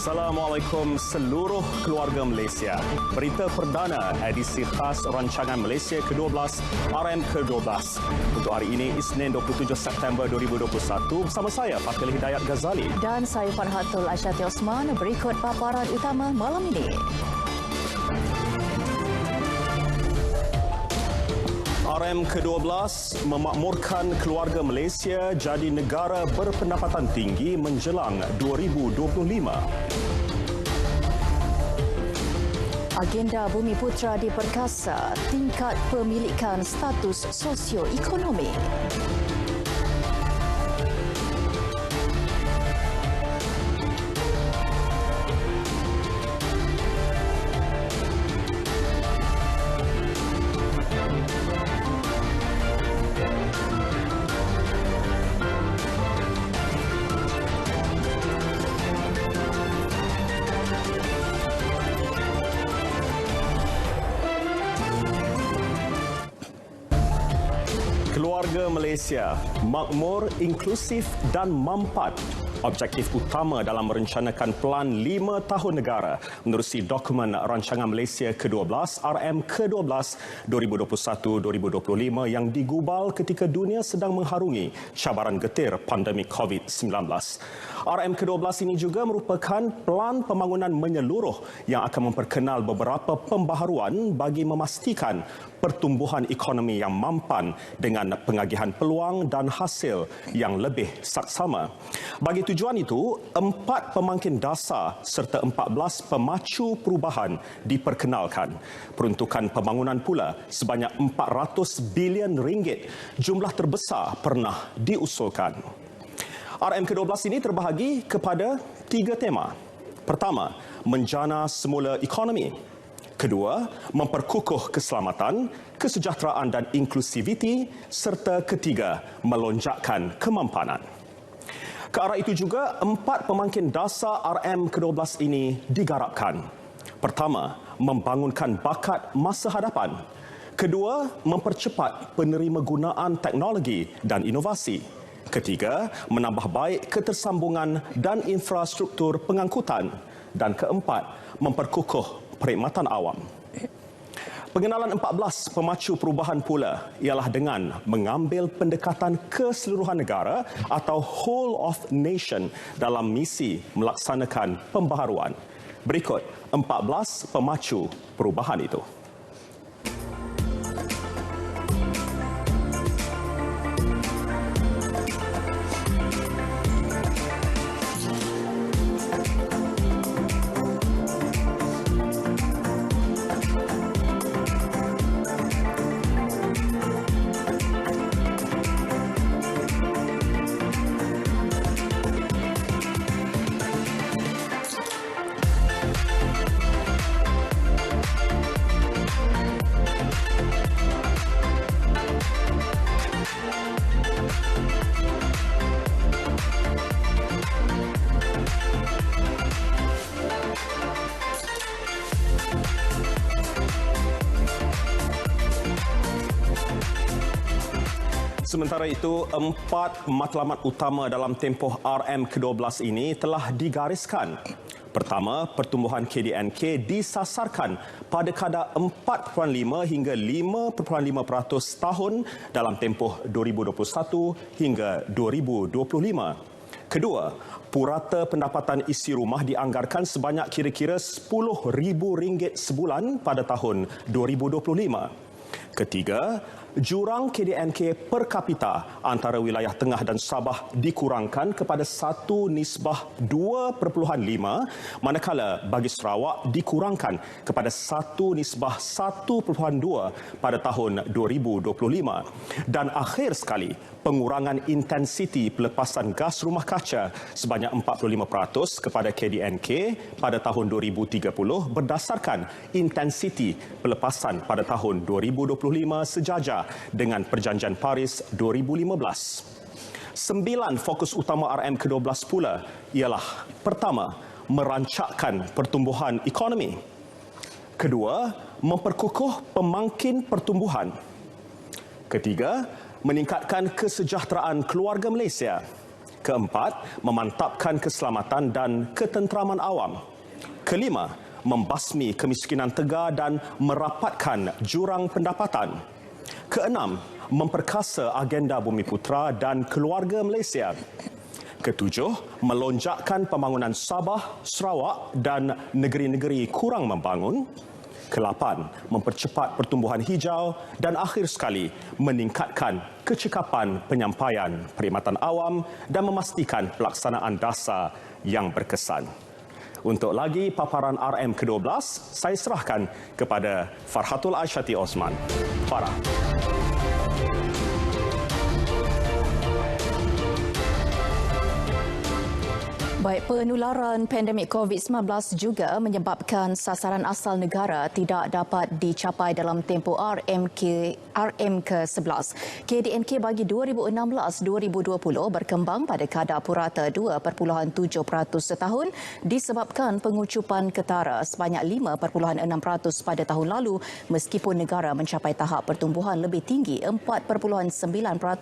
Assalamualaikum seluruh keluarga Malaysia. Berita perdana edisi khas rancangan Malaysia ke-12 RM ke-12 untuk hari ini Isnin 27 September 2021 bersama saya Fakil Hidayat Ghazali dan saya Farhatul Asyati Osman. Berikut paparan utama malam ini. RM ke-12 memakmurkan keluarga Malaysia jadi negara berpendapatan tinggi menjelang 2025. Agenda Bumi Putra diperkasa, tingkat pemilikan status sosioekonomi. Keluarga Malaysia, makmur, inklusif dan mampat. Objektif utama dalam merencanakan Pelan 5 Tahun Negara menerusi dokumen Rancangan Malaysia ke-12 RM ke-12 2021-2025 yang digubal ketika dunia sedang mengharungi cabaran getir pandemik COVID-19. RM ke-12 ini juga merupakan pelan pembangunan menyeluruh yang akan memperkenal beberapa pembaharuan bagi memastikan pertumbuhan ekonomi yang mampan dengan pengagihan peluang dan hasil yang lebih saksama. Bagi tujuan itu, 4 pemangkin dasar serta 14 pemacu perubahan diperkenalkan. Peruntukan pembangunan pula sebanyak 400 bilion ringgit, jumlah terbesar pernah diusulkan. RM ke-12 ini terbahagi kepada 3 tema. Pertama, menjana semula ekonomi. Kedua, memperkukuh keselamatan, kesejahteraan dan inklusiviti. Serta ketiga, melonjakkan kemampanan. Ke arah itu juga, 4 pemangkin dasar RM ke-12 ini digarapkan. Pertama, membangunkan bakat masa hadapan. Kedua, mempercepat penerima gunaan teknologi dan inovasi. Ketiga, menambah baik ketersambungan dan infrastruktur pengangkutan. Dan keempat, memperkukuh perkhidmatan awam. Pengenalan 14 pemacu perubahan pula ialah dengan mengambil pendekatan keseluruhan negara atau whole of nation dalam misi melaksanakan pembaharuan. Berikut 14 pemacu perubahan itu. Sementara itu, 4 matlamat utama dalam tempoh RM ke-12 ini telah digariskan. Pertama, pertumbuhan KDNK disasarkan pada kadar 4.5 hingga 5.5% tahun dalam tempoh 2021 hingga 2025. Kedua, purata pendapatan isi rumah dianggarkan sebanyak kira-kira RM10,000 sebulan pada tahun 2025. Ketiga, jurang KDNK per kapita antara wilayah Tengah dan Sabah dikurangkan kepada 1:2.5, manakala bagi Sarawak dikurangkan kepada 1:1.2 pada tahun 2025. Dan akhir sekali, pengurangan intensiti pelepasan gas rumah kaca sebanyak 45% kepada KDNK pada tahun 2030 berdasarkan intensiti pelepasan pada tahun 2025 sejajar dengan Perjanjian Paris 2015. 9 fokus utama RM ke-12 pula ialah: pertama, merancakkan pertumbuhan ekonomi. Kedua, memperkukuh pemangkin pertumbuhan. Ketiga, meningkatkan kesejahteraan keluarga Malaysia. Keempat, memantapkan keselamatan dan ketenteraman awam. Kelima, membasmi kemiskinan tegar dan merapatkan jurang pendapatan. Keenam, memperkasa agenda Bumiputera dan keluarga Malaysia. Ketujuh, melonjakkan pembangunan Sabah, Sarawak dan negeri-negeri kurang membangun. Kelapan, mempercepat pertumbuhan hijau. Dan akhir sekali, meningkatkan kecekapan penyampaian perkhidmatan awam dan memastikan pelaksanaan dasar yang berkesan. Untuk lagi paparan RM ke-12, saya serahkan kepada Farhatul Aisyati Osman. Farah. Baik, penularan pandemik COVID-19 juga menyebabkan sasaran asal negara tidak dapat dicapai dalam tempoh RM ke-11. KDNK bagi 2016-2020 berkembang pada kadar purata 2.7% setahun disebabkan pengucupan ketara sebanyak 5.6% pada tahun lalu meskipun negara mencapai tahap pertumbuhan lebih tinggi 4.9%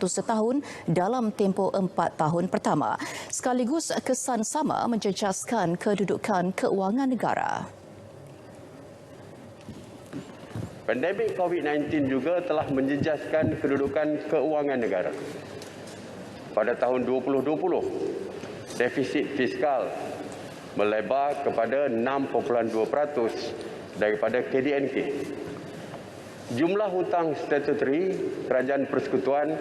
setahun dalam tempoh 4 tahun pertama. Sekaligus kesan sama menjejaskan kedudukan keuangan negara. Pandemik COVID-19 juga telah menjejaskan kedudukan keuangan negara. Pada tahun 2020, defisit fiskal melebar kepada 6.2% daripada KDNK. Jumlah hutang statutory Kerajaan Persekutuan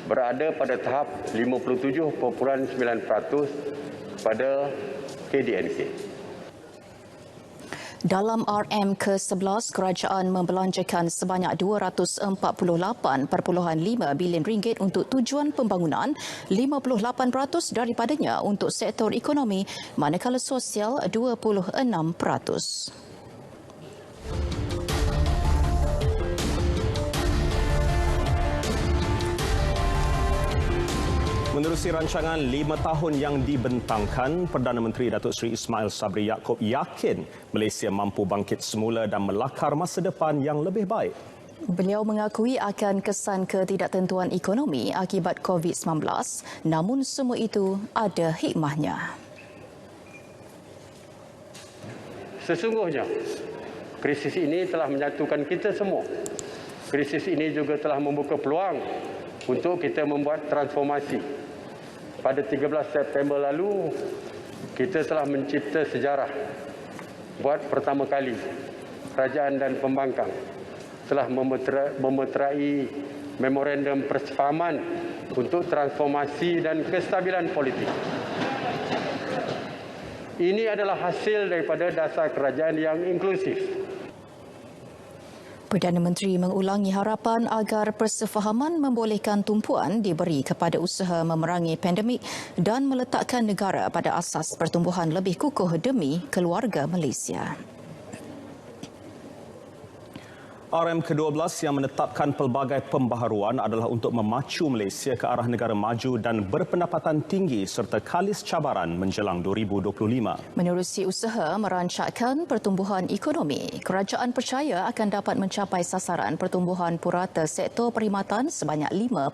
berada pada tahap 57.9% pada KDNK. Dalam RM ke-11, kerajaan membelanjakan sebanyak RM248.5 bilion untuk tujuan pembangunan, 58% daripadanya untuk sektor ekonomi, manakala sosial 26%. Menerusi rancangan 5 tahun yang dibentangkan, Perdana Menteri Datuk Seri Ismail Sabri Yaakob yakin Malaysia mampu bangkit semula dan melakar masa depan yang lebih baik. Beliau mengakui akan kesan ketidaktentuan ekonomi akibat COVID-19, namun semua itu ada hikmahnya. Sesungguhnya, krisis ini telah menyatukan kita semua. Krisis ini juga telah membuka peluang untuk kita membuat transformasi. Pada 13 September lalu, kita telah mencipta sejarah. Buat pertama kali, kerajaan dan pembangkang telah memeterai memorandum persefahaman untuk transformasi dan kestabilan politik. Ini adalah hasil daripada dasar kerajaan yang inklusif. Perdana Menteri mengulangi harapan agar persefahaman membolehkan tumpuan diberi kepada usaha memerangi pandemik dan meletakkan negara pada asas pertumbuhan lebih kukuh demi keluarga Malaysia. RM ke-12 yang menetapkan pelbagai pembaharuan adalah untuk memacu Malaysia ke arah negara maju dan berpendapatan tinggi serta kalis cabaran menjelang 2025. Menerusi usaha merancakkan pertumbuhan ekonomi, kerajaan percaya akan dapat mencapai sasaran pertumbuhan purata sektor perkhidmatan sebanyak 5.2%,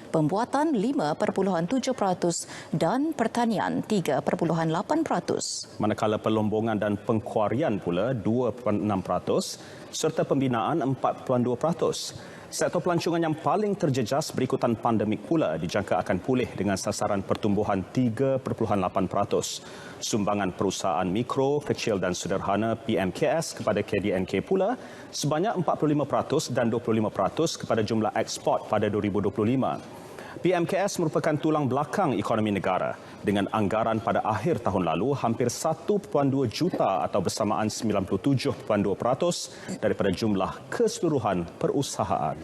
pembuatan 5.7% dan pertanian 3.8%. Manakala pelombongan dan pengkuarian pula 2.6%, serta pembinaan 4.2%. Sektor pelancongan yang paling terjejas berikutan pandemik pula dijangka akan pulih dengan sasaran pertumbuhan 3.8%. Sumbangan perusahaan mikro, kecil dan sederhana PMKS kepada KDNK pula sebanyak 45% dan 25% kepada jumlah ekspor pada 2025. PMKS merupakan tulang belakang ekonomi negara dengan anggaran pada akhir tahun lalu hampir 1.2 juta atau bersamaan 97.2% daripada jumlah keseluruhan perusahaan.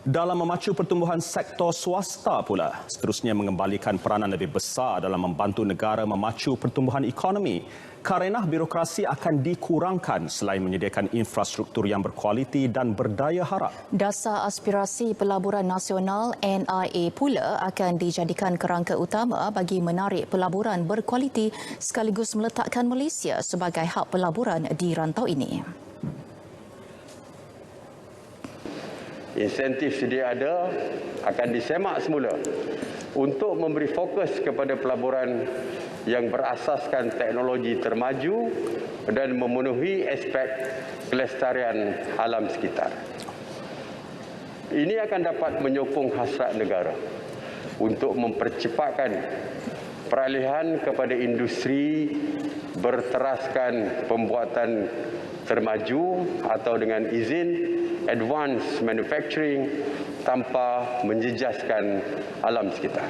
Dalam memacu pertumbuhan sektor swasta pula, seterusnya mengembalikan peranan lebih besar dalam membantu negara memacu pertumbuhan ekonomi. Karenah birokrasi akan dikurangkan selain menyediakan infrastruktur yang berkualiti dan berdaya harap. Dasar Aspirasi Pelaburan Nasional NIA pula akan dijadikan kerangka utama bagi menarik pelaburan berkualiti sekaligus meletakkan Malaysia sebagai hub pelaburan di rantau ini. Insentif sedia ada akan disemak semula untuk memberi fokus kepada pelaburan yang berasaskan teknologi termaju dan memenuhi aspek kelestarian alam sekitar. Ini akan dapat menyokong hasrat negara untuk mempercepatkan peralihan kepada industri berteraskan pembuatan termaju atau dengan izin advanced manufacturing tanpa menjejaskan alam sekitar.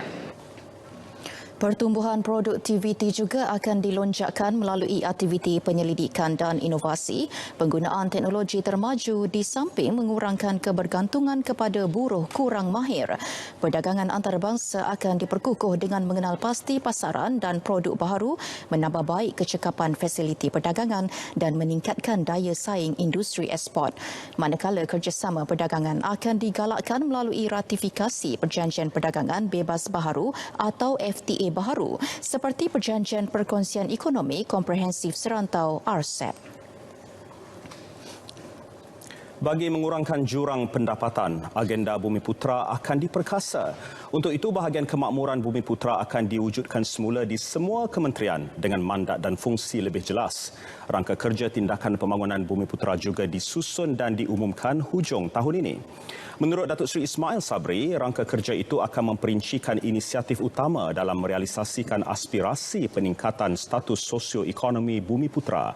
Pertumbuhan produktiviti juga akan dilonjakkan melalui aktiviti penyelidikan dan inovasi, penggunaan teknologi termaju di samping mengurangkan kebergantungan kepada buruh kurang mahir. Perdagangan antarabangsa akan diperkukuh dengan mengenal pasti pasaran dan produk baharu, menambah baik kecekapan fasiliti perdagangan dan meningkatkan daya saing industri ekspor. Manakala kerjasama perdagangan akan digalakkan melalui ratifikasi Perjanjian Perdagangan Bebas Baharu atau FTA baharu seperti Perjanjian Perkongsian Ekonomi Komprehensif Serantau RCEP. Bagi mengurangkan jurang pendapatan, agenda Bumiputera akan diperkasa. Untuk itu, bahagian kemakmuran Bumiputera akan diwujudkan semula di semua kementerian dengan mandat dan fungsi lebih jelas. Rangka kerja tindakan pembangunan Bumiputera juga disusun dan diumumkan hujung tahun ini. Menurut Datuk Seri Ismail Sabri, rangka kerja itu akan memperincikan inisiatif utama dalam merealisasikan aspirasi peningkatan status sosioekonomi Bumiputera.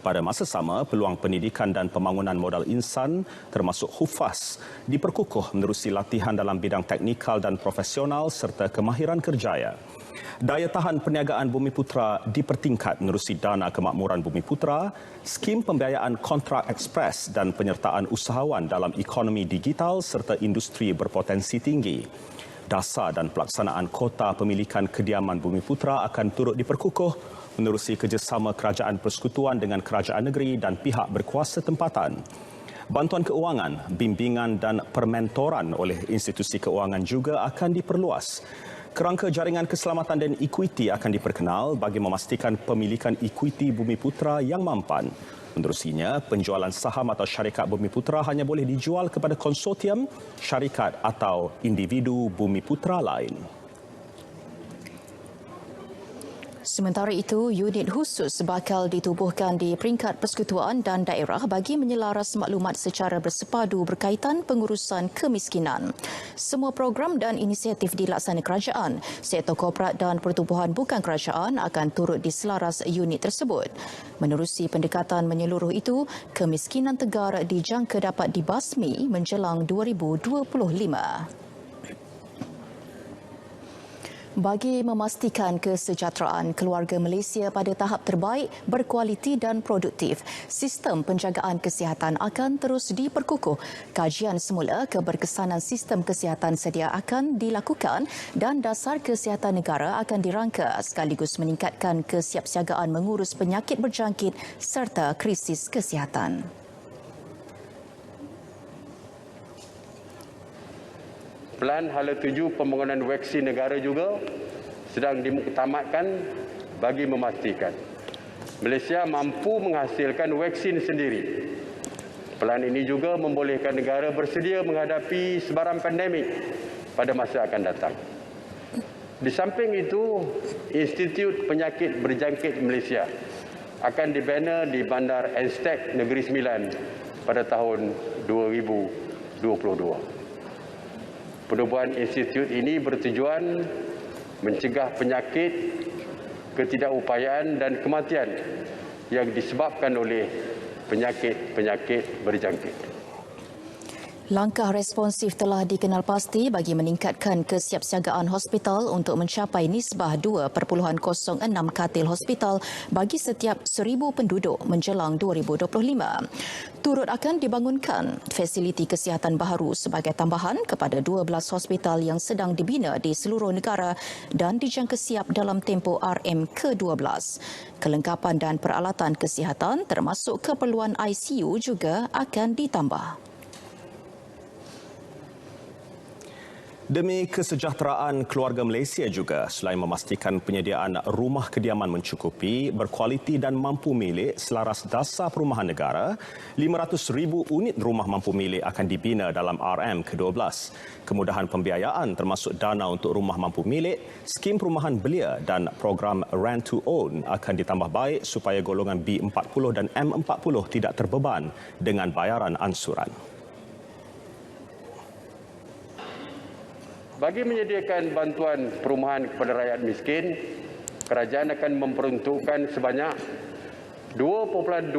Pada masa sama, peluang pendidikan dan pembangunan modal insan termasuk HUFAS diperkukuh menerusi latihan dalam bidang teknikal dan profesional serta kemahiran kerjaya. Daya tahan perniagaan Bumiputera dipertingkat menerusi dana kemakmuran Bumiputera, skim pembiayaan kontrak ekspres dan penyertaan usahawan dalam ekonomi digital serta industri berpotensi tinggi. Dasar dan pelaksanaan kota pemilikan kediaman Bumiputera akan turut diperkukuh menerusi kerjasama kerajaan persekutuan dengan kerajaan negeri dan pihak berkuasa tempatan. Bantuan keuangan, bimbingan dan permentoran oleh institusi keuangan juga akan diperluas. Kerangka jaringan keselamatan dan ekuiti akan diperkenal bagi memastikan pemilikan ekuiti Bumiputera yang mampan. Menerusinya, penjualan saham atau syarikat Bumiputera hanya boleh dijual kepada konsortium, syarikat atau individu Bumiputera lain. Sementara itu, unit khusus bakal ditubuhkan di peringkat persekutuan dan daerah bagi menyelaras maklumat secara bersepadu berkaitan pengurusan kemiskinan. Semua program dan inisiatif dilaksana kerajaan, sektor korporat dan pertubuhan bukan kerajaan akan turut diselaras unit tersebut. Menerusi pendekatan menyeluruh itu, kemiskinan tegar dijangka dapat dibasmi menjelang 2025. Bagi memastikan kesejahteraan keluarga Malaysia pada tahap terbaik, berkualiti dan produktif, sistem penjagaan kesihatan akan terus diperkukuh. Kajian semula keberkesanan sistem kesihatan sedia akan dilakukan dan dasar kesihatan negara akan dirangka sekaligus meningkatkan kesiapsiagaan mengurus penyakit berjangkit serta krisis kesihatan. Pelan hala tuju pembangunan vaksin negara juga sedang dimuktamadkan bagi memastikan Malaysia mampu menghasilkan vaksin sendiri. Pelan ini juga membolehkan negara bersedia menghadapi sebarang pandemik pada masa akan datang. Di samping itu, Institut Penyakit Berjangkit Malaysia akan dibina di Bandar Anstek Negeri Sembilan pada tahun 2022. Penubuhan institut ini bertujuan mencegah penyakit, ketidakupayaan dan kematian yang disebabkan oleh penyakit-penyakit berjangkit. Langkah responsif telah dikenal pasti bagi meningkatkan kesiapsiagaan hospital untuk mencapai nisbah 2.06 katil hospital bagi setiap 1,000 penduduk menjelang 2025. Turut akan dibangunkan fasiliti kesihatan baharu sebagai tambahan kepada 12 hospital yang sedang dibina di seluruh negara dan dijangka siap dalam tempoh RM ke-12. Kelengkapan dan peralatan kesihatan termasuk keperluan ICU juga akan ditambah. Demi kesejahteraan keluarga Malaysia juga, selain memastikan penyediaan rumah kediaman mencukupi, berkualiti dan mampu milik selaras Dasar Perumahan Negara, 500,000 unit rumah mampu milik akan dibina dalam RM ke-12. Kemudahan pembiayaan termasuk dana untuk rumah mampu milik, skim perumahan belia dan program Rent to Own akan ditambah baik supaya golongan B40 dan M40 tidak terbeban dengan bayaran ansuran. Bagi menyediakan bantuan perumahan kepada rakyat miskin, kerajaan akan memperuntukkan sebanyak 2.25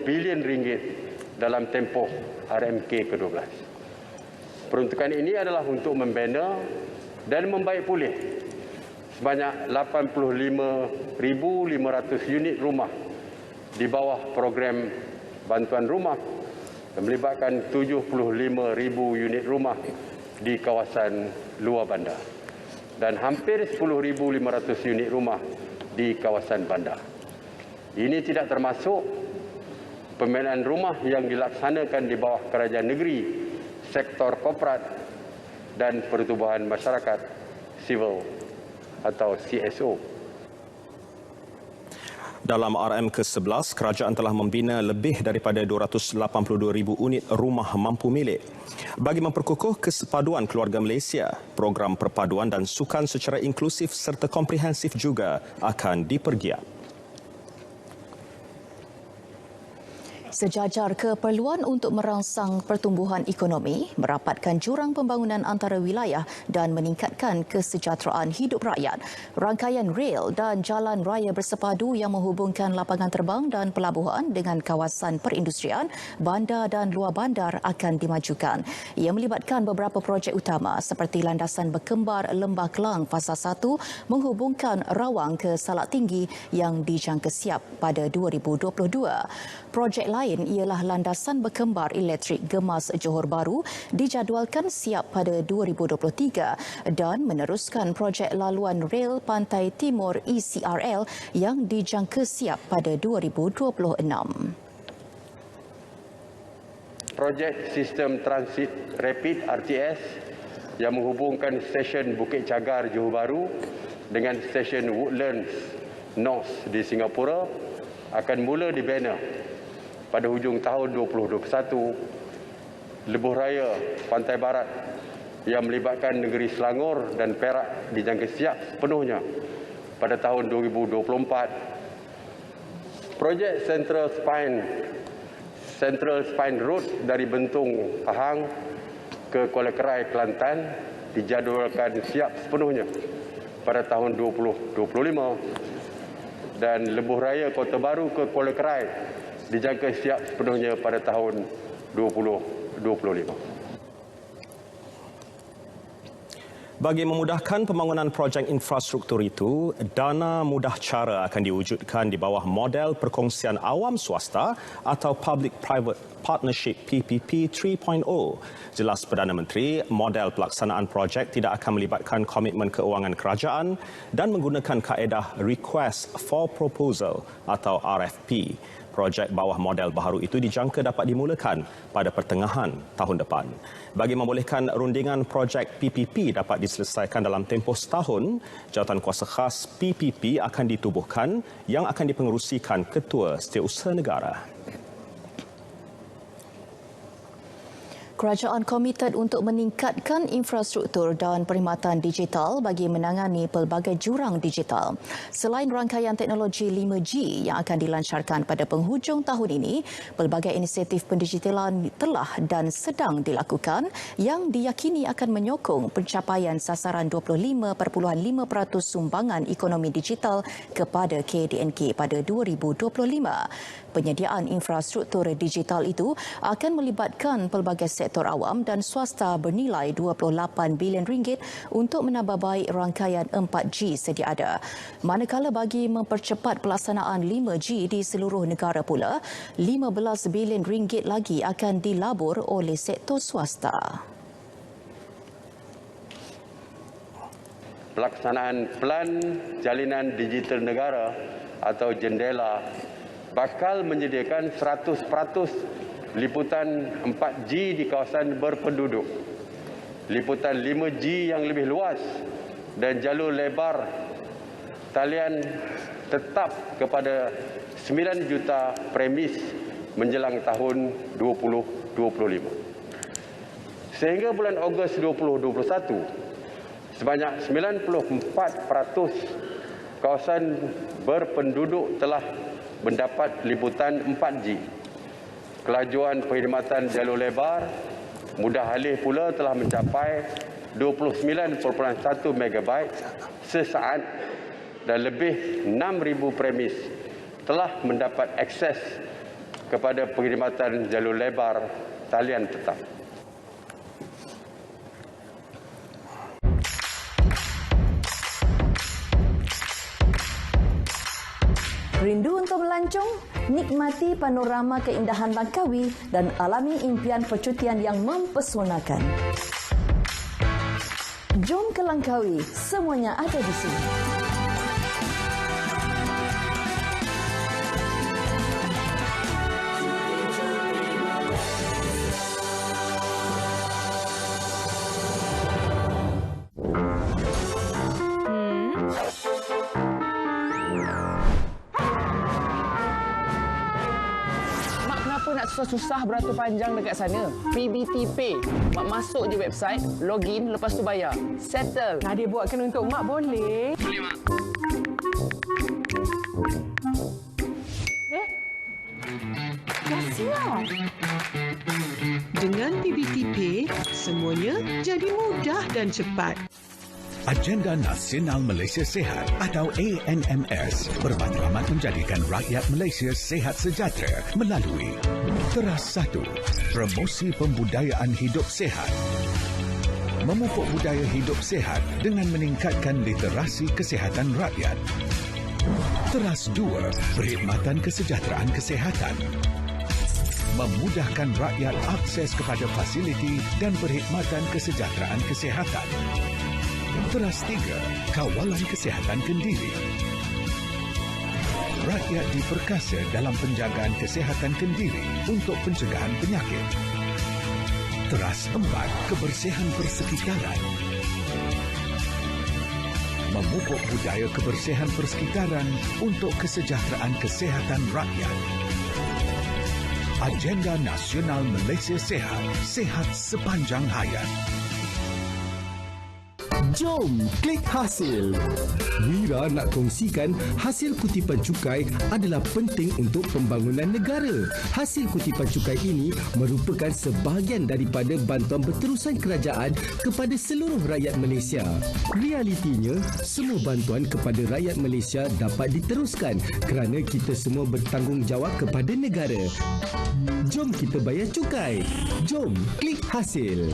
bilion ringgit dalam tempoh RMK ke-12. Peruntukan ini adalah untuk membina dan membaik pulih sebanyak 85,500 unit rumah di bawah program bantuan rumah yang melibatkan 75,000 unit rumah di kawasan luar bandar dan hampir 10,500 unit rumah di kawasan bandar. Ini tidak termasuk pembinaan rumah yang dilaksanakan di bawah kerajaan negeri, sektor korporat dan pertubuhan masyarakat sivil atau CSO. Dalam RM ke-11, kerajaan telah membina lebih daripada 282,000 unit rumah mampu milik. Bagi memperkukuh kesepaduan keluarga Malaysia, program perpaduan dan sukan secara inklusif serta komprehensif juga akan dipergiat. Sejajar keperluan untuk merangsang pertumbuhan ekonomi, merapatkan jurang pembangunan antara wilayah dan meningkatkan kesejahteraan hidup rakyat, rangkaian rel dan jalan raya bersepadu yang menghubungkan lapangan terbang dan pelabuhan dengan kawasan perindustrian, bandar dan luar bandar akan dimajukan. Ia melibatkan beberapa projek utama seperti landasan berkembar Lembah Kelang Fasa 1 menghubungkan Rawang ke Salak Tinggi yang dijangka siap pada 2022. Projek lain ialah landasan berkembar elektrik Gemas Johor Bahru dijadualkan siap pada 2023 dan meneruskan projek laluan rel Pantai Timur ECRL yang dijangka siap pada 2026. Projek Sistem Transit Rapid RTS yang menghubungkan stesen Bukit Cagar Johor Bahru dengan stesen Woodlands North di Singapura akan mula dibina pada hujung tahun 2021. Lebuh Raya Pantai Barat yang melibatkan negeri Selangor dan Perak dijangka siap sepenuhnya pada tahun 2024. Projek Central Spine Road dari Bentung Pahang ke Kuala Kerai Kelantan dijadualkan siap sepenuhnya pada tahun 2025 dan Lebuh Raya Kota Baru ke Kuala Kerai dijangka siap sepenuhnya pada tahun 2025. Bagi memudahkan pembangunan projek infrastruktur itu, dana mudah cara akan diwujudkan di bawah model perkongsian awam swasta atau Public-Private Partnership PPP 3.0. Jelas Perdana Menteri, model pelaksanaan projek tidak akan melibatkan komitmen keuangan kerajaan dan menggunakan kaedah Request for Proposal atau RFP. Projek bawah model baharu itu dijangka dapat dimulakan pada pertengahan tahun depan. Bagi membolehkan rundingan projek PPP dapat diselesaikan dalam tempoh setahun, jawatan kuasa khas PPP akan ditubuhkan yang akan dipengerusikan Ketua Setiausaha Negara. Kerajaan komited untuk meningkatkan infrastruktur dan perkhidmatan digital bagi menangani pelbagai jurang digital. Selain rangkaian teknologi 5G yang akan dilancarkan pada penghujung tahun ini, pelbagai inisiatif pendigitalan telah dan sedang dilakukan yang diyakini akan menyokong pencapaian sasaran 25.5% sumbangan ekonomi digital kepada KDNK pada 2025. Penyediaan infrastruktur digital itu akan melibatkan pelbagai sektor awam dan swasta bernilai 28 bilion ringgit untuk menambah baik rangkaian 4G sedia ada. Manakala bagi mempercepat pelaksanaan 5G di seluruh negara pula, 15 bilion ringgit lagi akan dilabur oleh sektor swasta. Pelaksanaan Pelan Jalinan Digital Negara atau Jendela bakal menyediakan 100% liputan 4G di kawasan berpenduduk liputan 5G yang lebih luas dan jalur lebar talian tetap kepada 9 juta premis menjelang tahun 2025. Sehingga bulan Ogos 2021, sebanyak 94% kawasan berpenduduk telah mendapat liputan 4G. Kelajuan perkhidmatan jalur lebar mudah alih pula telah mencapai 29.1 MB sesaat dan lebih 6,000 premis telah mendapat akses kepada perkhidmatan jalur lebar talian tetap. Rindu untuk melancong? Nikmati panorama keindahan Langkawi dan alami impian percutian yang mempesonakan. Jom ke Langkawi, semuanya ada di sini. Nak susah-susah beratur panjang dekat sana. PBT Pay. Mak masuk je website, login, lepas tu bayar. Settle. Nadia buatkan untuk Mak boleh? Boleh, Mak. Dah siap. Dengan PBT Pay, semuanya jadi mudah dan cepat. Agenda Nasional Malaysia Sihat atau ANMS bermatlamat menjadikan rakyat Malaysia sihat sejahtera melalui Teras 1. Promosi pembudayaan hidup sihat. Memupuk budaya hidup sihat dengan meningkatkan literasi kesihatan rakyat. Teras 2. Perkhidmatan kesejahteraan kesihatan. Memudahkan rakyat akses kepada fasiliti dan perkhidmatan kesejahteraan kesihatan. Teras 3. Kawalan kesihatan kendiri. Rakyat diperkasa dalam penjagaan kesihatan kendiri untuk pencegahan penyakit. Teras 4. Kebersihan persekitaran. Memupuk budaya kebersihan persekitaran untuk kesejahteraan kesihatan rakyat. Agenda Nasional Malaysia Sihat. Sihat sepanjang hayat. Jom klik hasil. Wira nak kongsikan hasil kutipan cukai adalah penting untuk pembangunan negara. Hasil kutipan cukai ini merupakan sebahagian daripada bantuan berterusan kerajaan kepada seluruh rakyat Malaysia. Realitinya, semua bantuan kepada rakyat Malaysia dapat diteruskan kerana kita semua bertanggungjawab kepada negara. Jom kita bayar cukai. Jom klik hasil.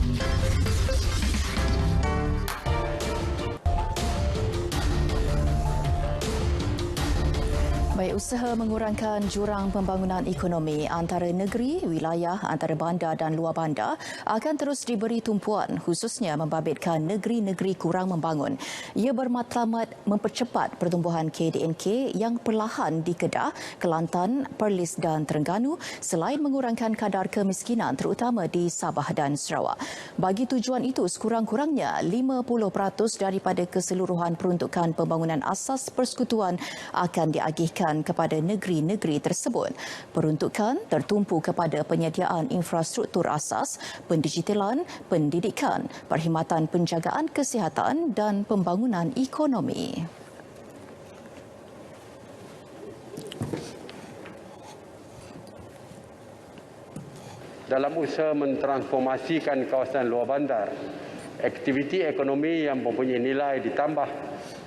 Baik, usaha mengurangkan jurang pembangunan ekonomi antara negeri, wilayah, antara bandar dan luar bandar akan terus diberi tumpuan, khususnya membabitkan negeri-negeri kurang membangun. Ia bermatlamat mempercepat pertumbuhan KDNK yang perlahan di Kedah, Kelantan, Perlis dan Terengganu selain mengurangkan kadar kemiskinan terutama di Sabah dan Sarawak. Bagi tujuan itu, sekurang-kurangnya 50% daripada keseluruhan peruntukan pembangunan asas persekutuan akan diagihkan kepada negeri-negeri tersebut. Peruntukan tertumpu kepada penyediaan infrastruktur asas, pendigitalan, pendidikan, perkhidmatan penjagaan kesihatan dan pembangunan ekonomi. Dalam usaha mentransformasikan kawasan luar bandar, aktiviti ekonomi yang mempunyai nilai ditambah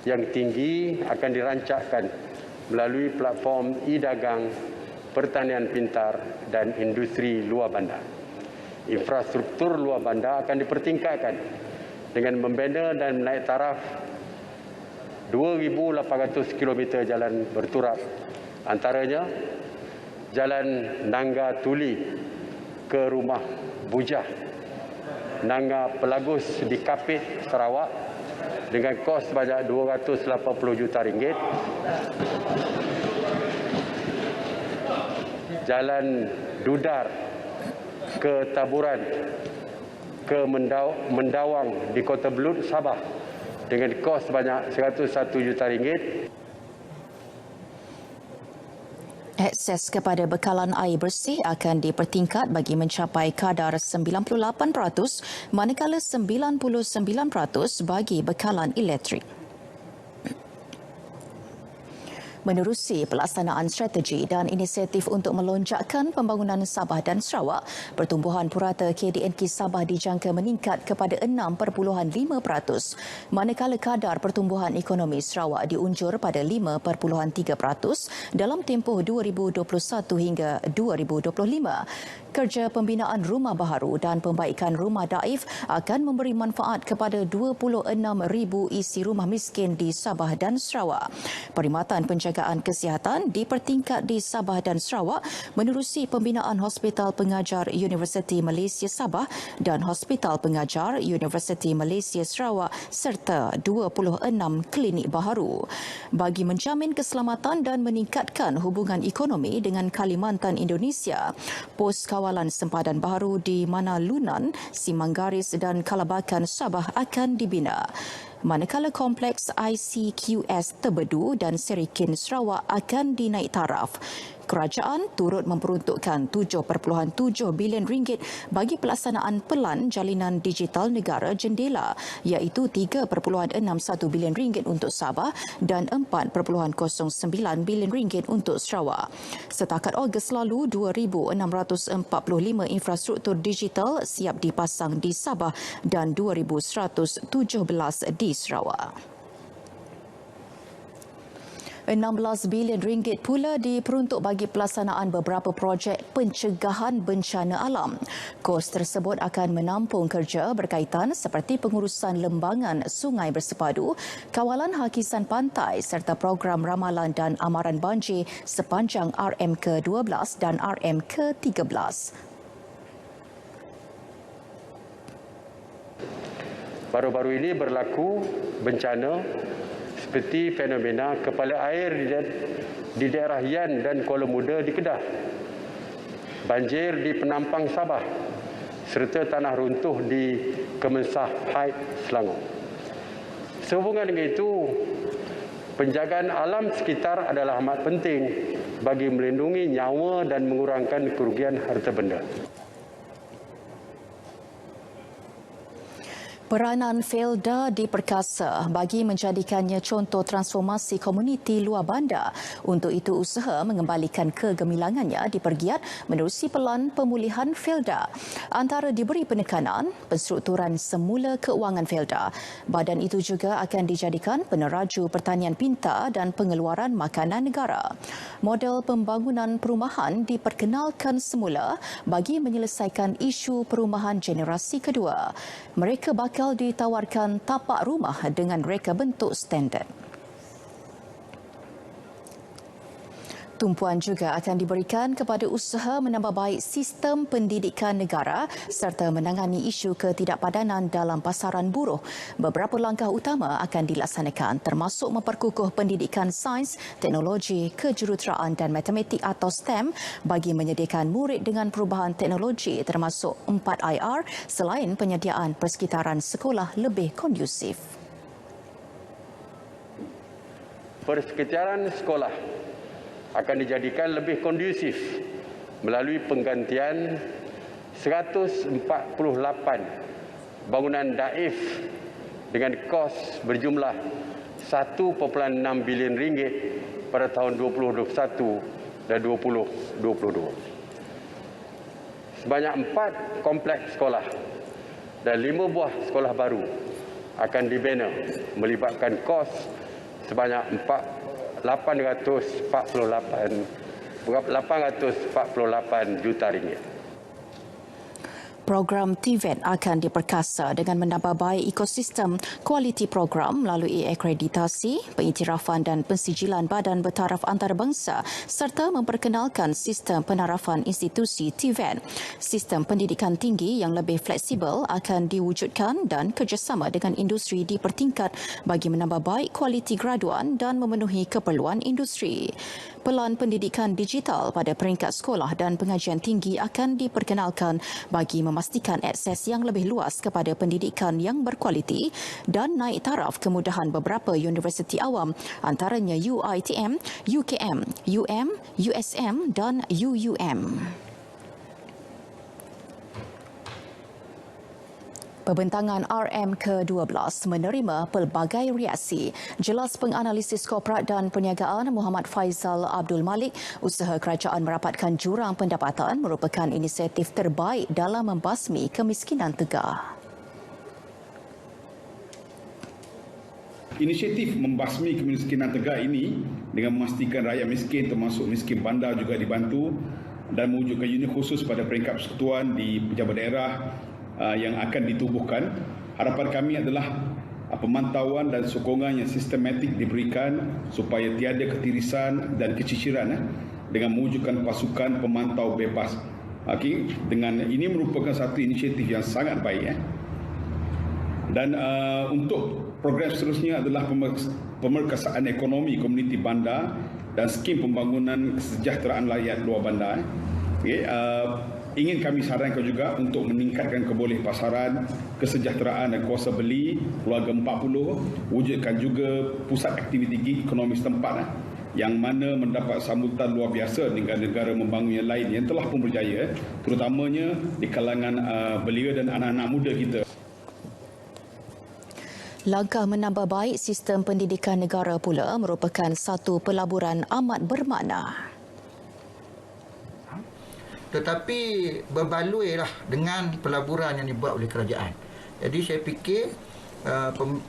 yang tinggi akan dirancangkan melalui platform e-dagang, pertanian pintar dan industri luar bandar. Infrastruktur luar bandar akan dipertingkatkan dengan membina dan menaik taraf 2,800 km jalan berturap. Antaranya, Jalan Nangga Tuli ke Rumah Bujah, Nangga Pelagus di Kapit, Sarawak dengan kos sebanyak 280 juta ringgit. Jalan Dudar ke Taburan ke Mendawang di Kota Belud, Sabah dengan kos sebanyak RM101 juta. Akses kepada bekalan air bersih akan dipertingkat bagi mencapai kadar 98%, manakala 99% bagi bekalan elektrik. Menerusi pelaksanaan strategi dan inisiatif untuk melonjakkan pembangunan Sabah dan Sarawak, pertumbuhan purata KDNQ Sabah dijangka meningkat kepada 6.5%, manakala kadar pertumbuhan ekonomi Sarawak diunjur pada 5.3% dalam tempoh 2021 hingga 2025. Kerja pembinaan rumah baharu dan pembaikan rumah daif akan memberi manfaat kepada 26,000 isi rumah miskin di Sabah dan Sarawak. Perkhidmatan penjagaan kesihatan dipertingkat di Sabah dan Sarawak menerusi pembinaan Hospital Pengajar Universiti Malaysia Sabah dan Hospital Pengajar Universiti Malaysia Sarawak serta 26 klinik baharu. Bagi menjamin keselamatan dan meningkatkan hubungan ekonomi dengan Kalimantan Indonesia, pos kawalan sempadan baharu di Manalunan, Simanggaris dan Kalabakan Sabah akan dibina. Manakala kompleks ICQS Tebedu dan Serikin Sarawak akan dinaik taraf. Kerajaan turut memperuntukkan RM7.7 bilion bagi pelaksanaan pelan jalinan digital negara jendela, iaitu RM3.61 bilion untuk Sabah dan RM4.09 bilion untuk Sarawak. Setakat Ogos lalu, 2,645 infrastruktur digital siap dipasang di Sabah dan 2,117 di Sarawak. RM16 bilion pula diperuntuk bagi pelaksanaan beberapa projek pencegahan bencana alam. Kos tersebut akan menampung kerja berkaitan seperti pengurusan lembangan sungai bersepadu, kawalan hakisan pantai serta program ramalan dan amaran banjir sepanjang RM ke-12 dan RM ke-13. Baru-baru ini berlaku bencana seperti fenomena kepala air di daerah Yan dan Kuala Muda di Kedah, banjir di Penampang Sabah serta tanah runtuh di Kemensah Haid Selangor. Sehubungan dengan itu, penjagaan alam sekitar adalah amat penting bagi melindungi nyawa dan mengurangkan kerugian harta benda. Peranan Felda diperkasa bagi menjadikannya contoh transformasi komuniti luar bandar. Untuk itu, usaha mengembalikan kegemilangannya dipergiat menerusi pelan pemulihan Felda. Antara diberi penekanan, penstrukturan semula keuangan Felda. Badan itu juga akan dijadikan peneraju pertanian pintar dan pengeluaran makanan negara. Model pembangunan perumahan diperkenalkan semula bagi menyelesaikan isu perumahan generasi kedua. Mereka bakal ditawarkan tapak rumah dengan reka bentuk standard. Tumpuan juga akan diberikan kepada usaha menambah baik sistem pendidikan negara serta menangani isu ketidakpadanan dalam pasaran buruh. Beberapa langkah utama akan dilaksanakan termasuk memperkukuh pendidikan sains, teknologi, kejuruteraan dan matematik atau STEM bagi menyediakan murid dengan perubahan teknologi termasuk 4IR selain penyediaan persekitaran sekolah lebih kondusif. Persekitaran sekolah akan dijadikan lebih kondusif melalui penggantian 148 bangunan daif dengan kos berjumlah RM1.6 bilion pada tahun 2021 dan 2022. Sebanyak 4 kompleks sekolah dan 5 buah sekolah baru akan dibina melibatkan kos sebanyak 848 juta ringgit. Program TVET akan diperkasa dengan menambah baik ekosistem kualiti program melalui akreditasi, pengiktirafan dan pensijilan badan bertaraf antarabangsa serta memperkenalkan sistem penarafan institusi TVET. Sistem pendidikan tinggi yang lebih fleksibel akan diwujudkan dan kerjasama dengan industri dipertingkat bagi menambah baik kualiti graduan dan memenuhi keperluan industri. Pelan pendidikan digital pada peringkat sekolah dan pengajian tinggi akan diperkenalkan bagi memastikan akses yang lebih luas kepada pendidikan yang berkualiti dan naik taraf kemudahan beberapa universiti awam antaranya UiTM, UKM, UM, USM dan UUM. Pembentangan RM ke-12 menerima pelbagai reaksi. Jelas penganalisis korporat dan perniagaan Muhammad Faizal Abdul Malik, usaha kerajaan merapatkan jurang pendapatan merupakan inisiatif terbaik dalam membasmi kemiskinan tegar. Inisiatif membasmi kemiskinan tegar ini dengan memastikan rakyat miskin termasuk miskin bandar juga dibantu dan mewujudkan unit khusus pada peringkat persekutuan di pejabat daerah yang akan ditubuhkan. Harapan kami adalah pemantauan dan sokongan yang sistematik diberikan supaya tiada ketirisan dan keciciran dengan mewujudkan pasukan pemantau bebas. Dengan ini merupakan satu inisiatif yang sangat baik. Dan untuk program seterusnya adalah pemerkasaan ekonomi komuniti bandar dan skim pembangunan kesejahteraan rakyat luar bandar. Ingin kami sarankan juga untuk meningkatkan keboleh pasaran, kesejahteraan dan kuasa beli keluarga 40, wujudkan juga pusat aktiviti gig ekonomi setempat yang mana mendapat sambutan luar biasa negara-negara membangun yang lain yang telah pun berjaya, terutamanya di kalangan belia dan anak-anak muda kita. Langkah menambah baik sistem pendidikan negara pula merupakan satu pelaburan amat bermakna. Tetapi berbaluilah dengan pelaburan yang dibuat oleh kerajaan. Jadi saya fikir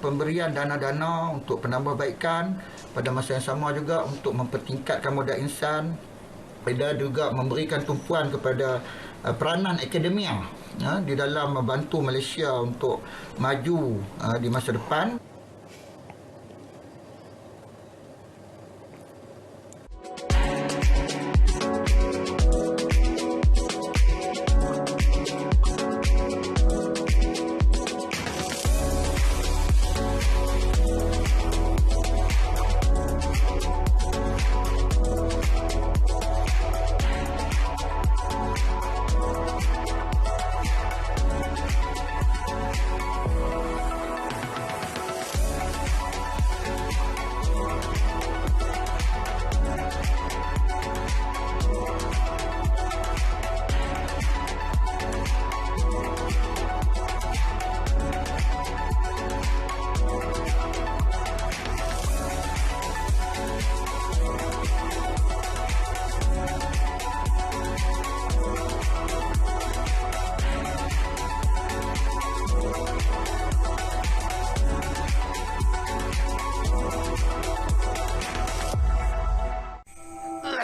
pemberian dana-dana untuk penambahbaikan pada masa yang sama juga untuk mempertingkatkan modal insan dan juga memberikan tumpuan kepada peranan akademia di dalam membantu Malaysia untuk maju di masa depan.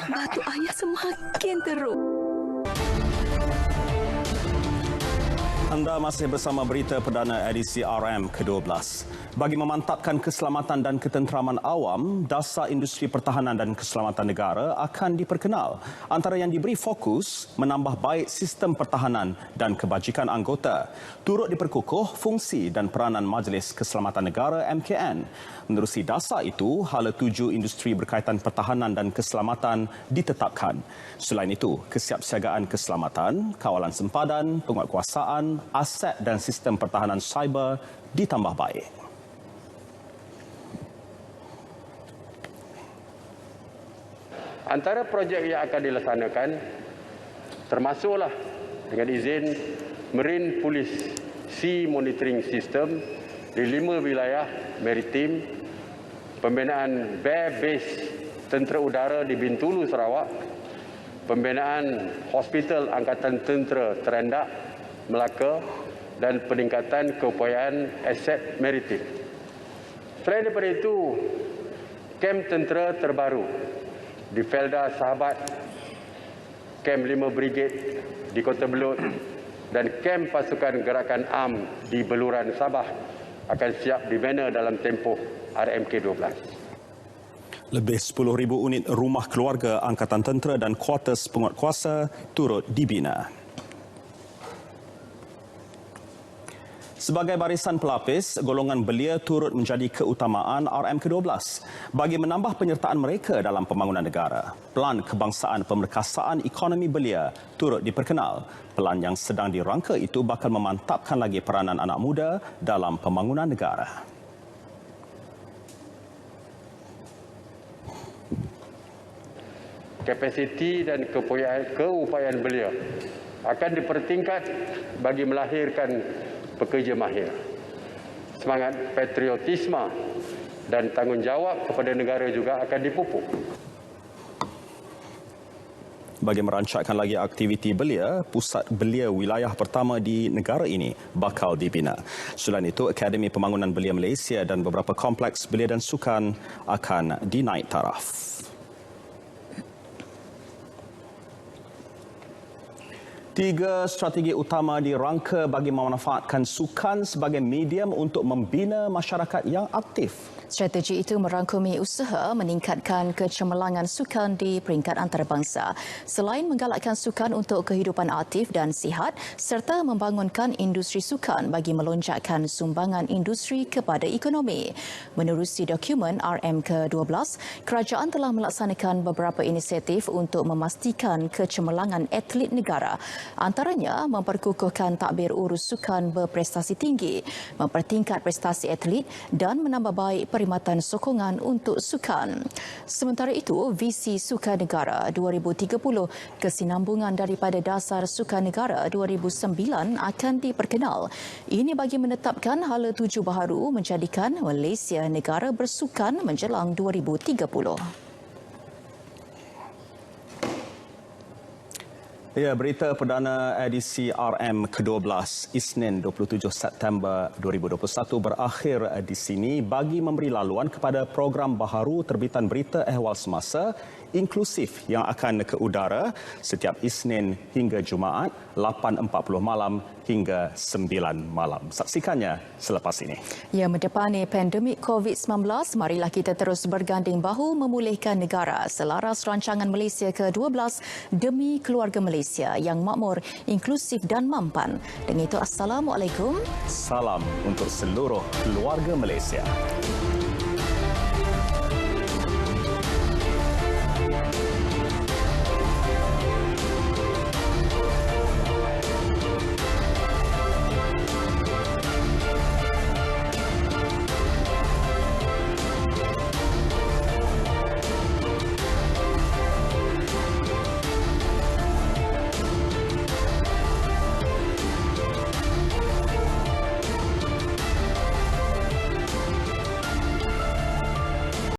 Batuk ayah semakin teruk. Anda masih bersama berita perdana edisi RM ke-12. Bagi memantapkan keselamatan dan ketenteraman awam, Dasar Industri Pertahanan dan Keselamatan Negara akan diperkenal. Antara yang diberi fokus, menambah baik sistem pertahanan dan kebajikan anggota. Turut diperkukuh fungsi dan peranan Majlis Keselamatan Negara MKN. Menerusi dasar itu, hala 7 industri berkaitan pertahanan dan keselamatan ditetapkan. Selain itu, kesiapsiagaan keselamatan, kawalan sempadan, penguatkuasaan, aset dan sistem pertahanan cyber ditambah baik. Antara projek yang akan dilaksanakan termasuklah dengan izin Marine Police Sea Monitoring System di 5 wilayah maritim, pembinaan Bear Base Tentera Udara di Bintulu, Sarawak, pembinaan Hospital Angkatan Tentera Terendak, Melaka dan peningkatan keupayaan aset maritim. Selain daripada itu, kem tentera terbaru di Felda Sahabat, kem 5 Brigade di Kota Belud dan kem pasukan gerakan AM di Beluran, Sabah akan siap dibina dalam tempoh RMK-12. Lebih 10,000 unit rumah keluarga Angkatan Tentera dan kuartus penguatkuasa turut dibina. Sebagai barisan pelapis, golongan belia turut menjadi keutamaan RM ke-12 bagi menambah penyertaan mereka dalam pembangunan negara. Pelan Kebangsaan Pemerkasaan Ekonomi Belia turut diperkenal. Pelan yang sedang dirangka itu bakal memantapkan lagi peranan anak muda dalam pembangunan negara. Kapasiti dan keupayaan belia akan dipertingkat bagi melahirkan pekerja mahir. Semangat patriotisme dan tanggungjawab kepada negara juga akan dipupuk. Bagi merancangkan lagi aktiviti belia, pusat belia wilayah pertama di negara ini bakal dibina. Selain itu, Akademi Pembangunan Belia Malaysia dan beberapa kompleks belia dan sukan akan dinaik taraf. Tiga strategi utama dirangka bagi memanfaatkan sukan sebagai medium untuk membina masyarakat yang aktif. Strategi itu merangkumi usaha meningkatkan kecemerlangan sukan di peringkat antarabangsa. Selain menggalakkan sukan untuk kehidupan aktif dan sihat serta membangunkan industri sukan bagi melonjakkan sumbangan industri kepada ekonomi. Menerusi dokumen RM ke-12, kerajaan telah melaksanakan beberapa inisiatif untuk memastikan kecemerlangan atlet negara. Antaranya memperkukuhkan takbir urus sukan berprestasi tinggi, mempertingkat prestasi atlet dan menambah baik perkhidmatan sokongan untuk sukan. Sementara itu, visi Sukan Negara 2030 kesinambungan daripada dasar Sukan Negara 2009 akan diperkenal. Ini bagi menetapkan hala tuju baharu menjadikan Malaysia negara bersukan menjelang 2030. Ya, berita perdana edisi RM ke-12 Isnin 27 September 2021 berakhir di sini bagi memberi laluan kepada program baharu terbitan berita ehwal semasa inklusif yang akan ke udara setiap Isnin hingga Jumaat 8.40 malam hingga 9 malam. Saksikannya selepas ini. Ya, mendepani pandemik COVID-19, marilah kita terus berganding bahu memulihkan negara selaras rancangan Malaysia ke-12 demi keluarga Malaysia yang makmur, inklusif dan mampan. Dengan itu, Assalamualaikum. Salam untuk seluruh keluarga Malaysia.